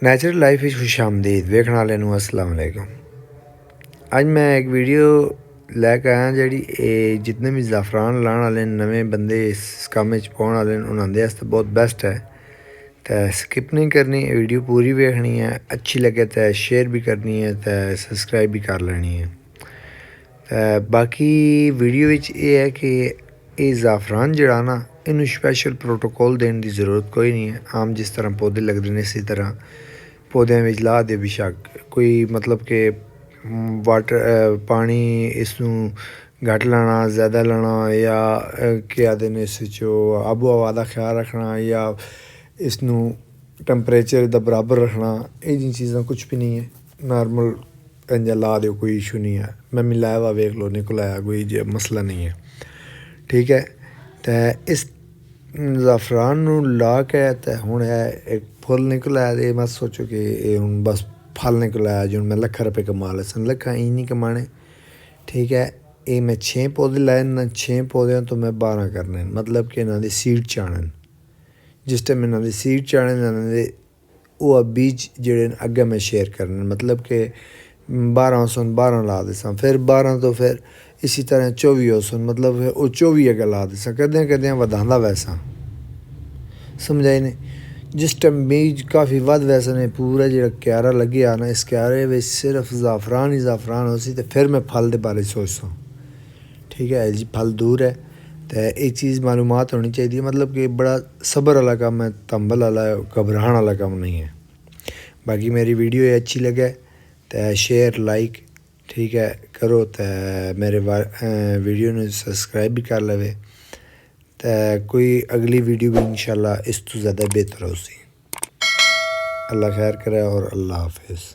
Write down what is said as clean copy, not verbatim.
Natural life which खुश आमदीद वेखण वाले नूं अस्सलाम वालेकुम। अज मैं एक वीडियो लैके आया जी जितने भी ज़ाफरान लाने वाले नवें बंदे इस कम पौने वाले उन्होंने वास्ते बहुत बेस्ट है। तो स्किप नहीं करनी, वीडियो पूरी वेखनी है, अच्छी लगे तो शेयर भी करनी है तो सबसक्राइब भी कर लेनी है। तो बाकी वीडियो विच ये है कि ये ज़ाफरान जड़ा ना इनू स्पैशल प्रोटोकॉल देने की ज़रूरत कोई नहीं है। आम जिस तरह पौधे लगते हैं इसी तरह पौधों में ला दे बेशक कोई मतलब कि वाटर पानी इसनू घट लाना ज़्यादा लाना या क्या आखदे ने इस आबो हवा का ख्याल रखना या इसनू टैंपरेचर दा बराबर रखना, ये चीज़ां कुछ भी नहीं है। नॉर्मल इंजा ला दो, कोई इशू नहीं है। मैं मिलाया हुआ वेख लो, निकल आया, कोई मसला नहीं है। ठीक है। तो इस ज़ाफरान नू ला के तो हुण एक फुल निकल आया। तो मत सोचो कि ये हुण बस फल निकल आया जो मैं लख रुपये कमा सन, लखा ही नहीं कमाने। ठीक है। ये मैं 6 पौधे लाए ना, 6 पौधों तो मैं 12 करने, मतलब कि इन्हों सीड चाड़न। जिस टाइम इन्हों सीड चाड़न इन्होंने वो बीज जोड़े अगे मैं शेयर करने, मतलब कि 12 सन 12 ला दे सन, फिर 12 तो फिर इसी तरह 24 हो सन, मतलब वो 24 अगर ला दे सन, कदें कदें वधांदा वैसा समझाई नहीं। जिस टाइम बीज काफ़ी वध वैसे ने पूरा जो क्यारा लगे आ ना, इस क्यारे में सिर्फ ज़ाफरान ही ज़ाफरान हो सी, तो फिर मैं फल के बारे सोचता। ठीक है जी, फल दूर है तो ये चीज़ मालूमात होनी चाहिए, मतलब कि बड़ा सब्र वाला काम है, तंबल वाला घबराहट वाला काम नहीं है। बाकी मेरी वीडियो अच्छी लगे तो शेयर लाइक ठीक है करो, तो मेरे वीडियो ने सब्सक्राइब भी कर लवे, तो कोई अगली वीडियो भी इंशाल्लाह इस तो ज़्यादा बेहतर हो सी। अल्लाह खैर करे और अल्लाह हाफिज़।